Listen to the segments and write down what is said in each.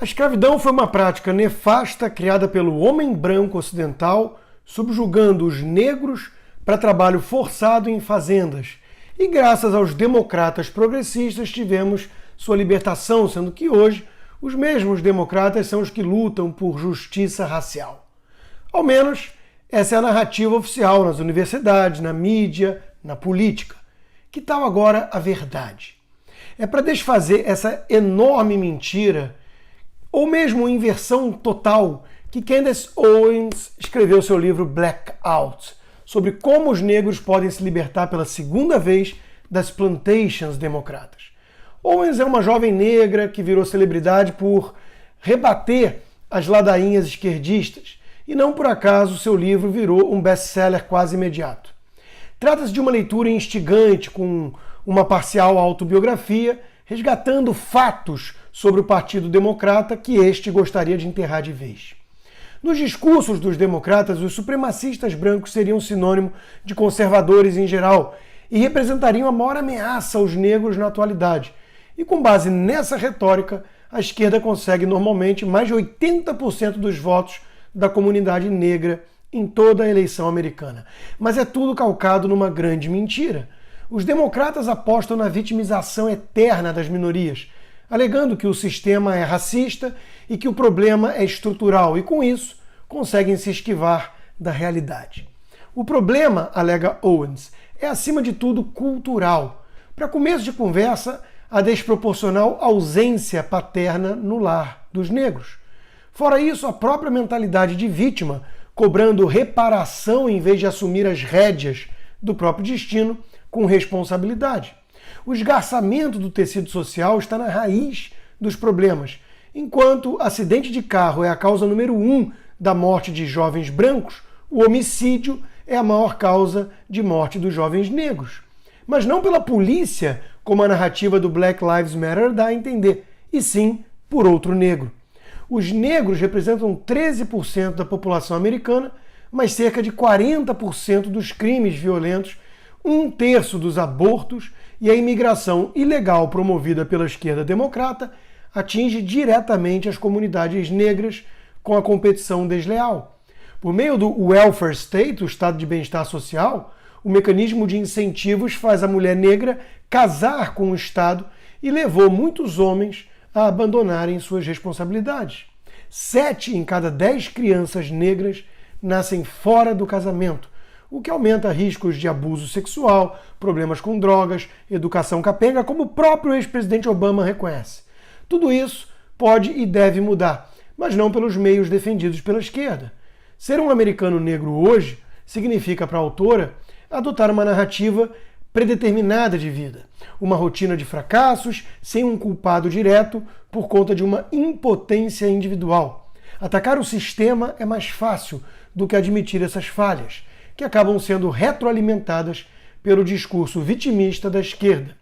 A escravidão foi uma prática nefasta criada pelo homem branco ocidental, subjugando os negros para trabalho forçado em fazendas. E graças aos democratas progressistas tivemos sua libertação, sendo que hoje os mesmos democratas são os que lutam por justiça racial. Ao menos essa é a narrativa oficial nas universidades, na mídia, na política. Que tal agora a verdade? É para desfazer essa enorme mentira, ou mesmo inversão total, que Candace Owens escreveu seu livro Blackout, sobre como os negros podem se libertar pela segunda vez das plantations democratas. Owens é uma jovem negra que virou celebridade por rebater as ladainhas esquerdistas, e não por acaso seu livro virou um best-seller quase imediato. Trata-se de uma leitura instigante, com uma parcial autobiografia, resgatando fatos sobre o Partido Democrata que este gostaria de enterrar de vez. Nos discursos dos democratas, os supremacistas brancos seriam sinônimo de conservadores em geral e representariam a maior ameaça aos negros na atualidade. E com base nessa retórica, a esquerda consegue normalmente mais de 80% dos votos da comunidade negra em toda a eleição americana. Mas é tudo calcado numa grande mentira. Os democratas apostam na vitimização eterna das minorias, alegando que o sistema é racista e que o problema é estrutural, e com isso conseguem se esquivar da realidade. O problema, alega Owens, é acima de tudo cultural. Para começo de conversa, a desproporcional ausência paterna no lar dos negros. Fora isso, a própria mentalidade de vítima, cobrando reparação em vez de assumir as rédeas do próprio destino com responsabilidade. O esgarçamento do tecido social está na raiz dos problemas. Enquanto acidente de carro é a causa número 1 da morte de jovens brancos, o homicídio é a maior causa de morte dos jovens negros. Mas não pela polícia, como a narrativa do Black Lives Matter dá a entender, e sim por outro negro. Os negros representam 13% da população americana, mas cerca de 40% dos crimes violentos, 1/3 dos abortos e a imigração ilegal promovida pela esquerda democrata atinge diretamente as comunidades negras com a competição desleal. Por meio do welfare state, o estado de bem-estar social, o mecanismo de incentivos faz a mulher negra casar com o Estado e levou muitos homens a abandonarem suas responsabilidades. 7 em cada 10 crianças negras nascem fora do casamento, o que aumenta riscos de abuso sexual, problemas com drogas, educação capenga, como o próprio ex-presidente Obama reconhece. Tudo isso pode e deve mudar, mas não pelos meios defendidos pela esquerda. Ser um americano negro hoje significa, para a autora, adotar uma narrativa predeterminada de vida, uma rotina de fracassos, sem um culpado direto por conta de uma impotência individual. Atacar o sistema é mais fácil do que admitir essas falhas, que acabam sendo retroalimentadas pelo discurso vitimista da esquerda.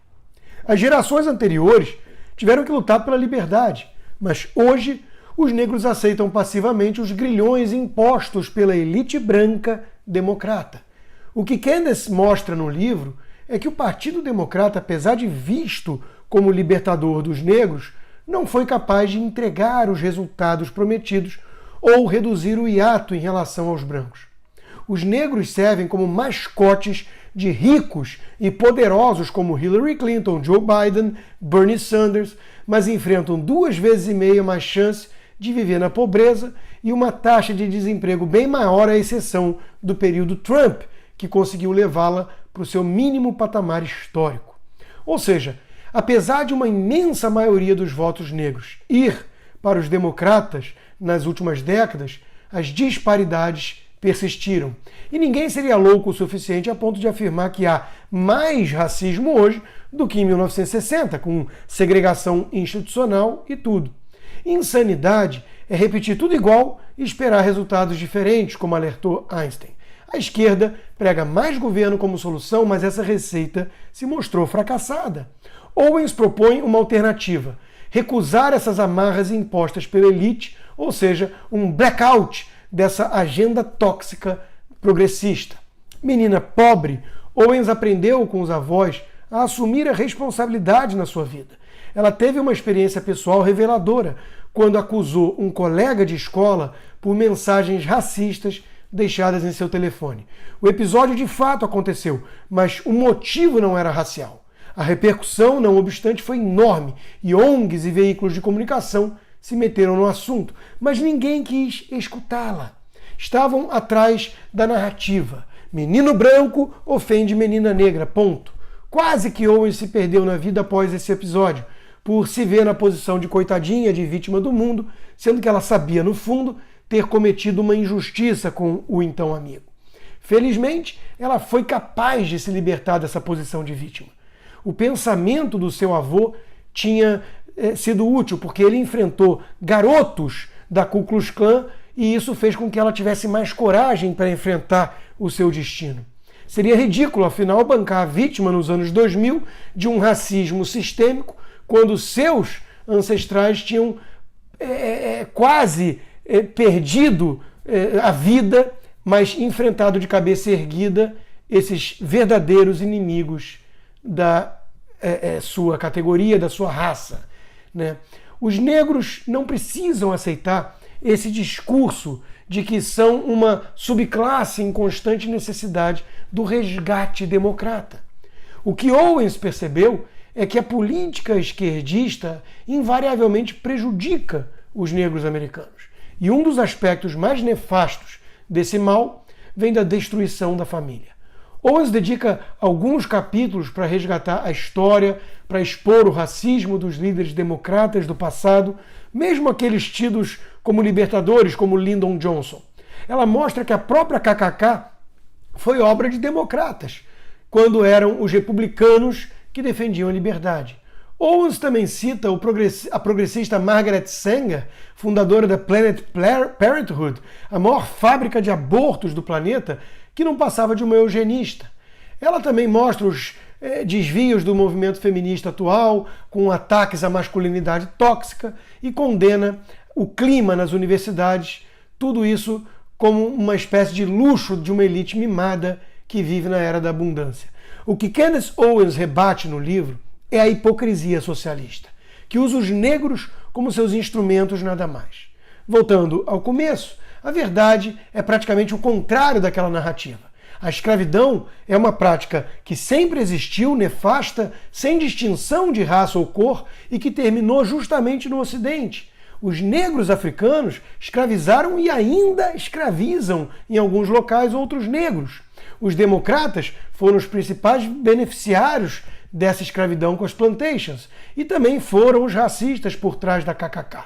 As gerações anteriores tiveram que lutar pela liberdade, mas hoje os negros aceitam passivamente os grilhões impostos pela elite branca democrata. O que Candace mostra no livro é que o Partido Democrata, apesar de visto como libertador dos negros, não foi capaz de entregar os resultados prometidos ou reduzir o hiato em relação aos brancos. Os negros servem como mascotes de ricos e poderosos como Hillary Clinton, Joe Biden, Bernie Sanders, mas enfrentam 2,5 vezes mais chance de viver na pobreza e uma taxa de desemprego bem maior, à exceção do período Trump, que conseguiu levá-la para o seu mínimo patamar histórico. Ou seja, apesar de uma imensa maioria dos votos negros ir para os democratas nas últimas décadas, as disparidades persistiram. E ninguém seria louco o suficiente a ponto de afirmar que há mais racismo hoje do que em 1960, com segregação institucional e tudo. Insanidade é repetir tudo igual e esperar resultados diferentes, como alertou Einstein. A esquerda prega mais governo como solução, mas essa receita se mostrou fracassada. Owens propõe uma alternativa: recusar essas amarras impostas pela elite, ou seja, um blackout dessa agenda tóxica progressista. Menina pobre, Owens aprendeu com os avós a assumir a responsabilidade na sua vida. ela teve uma experiência pessoal reveladora quando acusou um colega de escola por mensagens racistas deixadas em seu telefone. O episódio de fato aconteceu, mas o motivo não era racial. A repercussão, não obstante, foi enorme e ONGs e veículos de comunicação se meteram no assunto, mas ninguém quis escutá-la. Estavam atrás da narrativa. Menino branco ofende menina negra, ponto. Quase que Owens se perdeu na vida após esse episódio, por se ver na posição de coitadinha, de vítima do mundo, sendo que ela sabia, no fundo, ter cometido uma injustiça com o então amigo. Felizmente, ela foi capaz de se libertar dessa posição de vítima. O pensamento do seu avô tinha sido útil, porque ele enfrentou garotos da Ku Klux Klan e isso fez com que ela tivesse mais coragem para enfrentar o seu destino. Seria ridículo, afinal, bancar a vítima nos anos 2000 de um racismo sistêmico, quando seus ancestrais tinham quase perdido a vida, mas enfrentado de cabeça erguida esses verdadeiros inimigos da sua categoria, da sua raça, né? Os negros não precisam aceitar esse discurso de que são uma subclasse em constante necessidade do resgate democrata. O que Owens percebeu é que a política esquerdista invariavelmente prejudica os negros americanos. E um dos aspectos mais nefastos desse mal vem da destruição da família. Owens dedica alguns capítulos para resgatar a história, para expor o racismo dos líderes democratas do passado, mesmo aqueles tidos como libertadores, como Lyndon Johnson. Ela mostra que a própria KKK foi obra de democratas, quando eram os republicanos que defendiam a liberdade. Owens também cita a progressista Margaret Sanger, fundadora da Planned Parenthood, a maior fábrica de abortos do planeta, que não passava de uma eugenista. Ela também mostra os desvios do movimento feminista atual, com ataques à masculinidade tóxica, e condena o clima nas universidades, tudo isso como uma espécie de luxo de uma elite mimada que vive na era da abundância. O que Candace Owens rebate no livro é a hipocrisia socialista, que usa os negros como seus instrumentos, nada mais. Voltando ao começo, a verdade é praticamente o contrário daquela narrativa. A escravidão é uma prática que sempre existiu, nefasta, sem distinção de raça ou cor, e que terminou justamente no Ocidente. Os negros africanos escravizaram e ainda escravizam em alguns locais outros negros. Os democratas foram os principais beneficiários dessa escravidão com as plantations, e também foram os racistas por trás da KKK.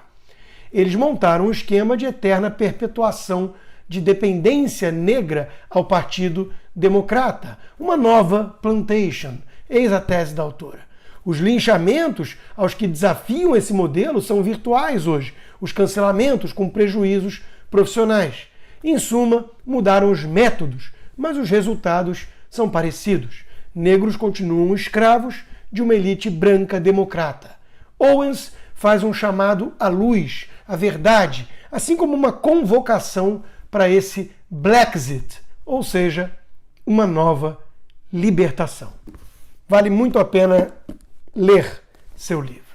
Eles montaram um esquema de eterna perpetuação de dependência negra ao Partido Democrata, uma nova plantation, eis a tese da autora. Os linchamentos aos que desafiam esse modelo são virtuais hoje, os cancelamentos com prejuízos profissionais. Em suma, mudaram os métodos, mas os resultados são parecidos. Negros continuam escravos de uma elite branca democrata. Owens faz um chamado à luz, à verdade, assim como uma convocação para esse Blackxit, ou seja, uma nova libertação. Vale muito a pena ler seu livro.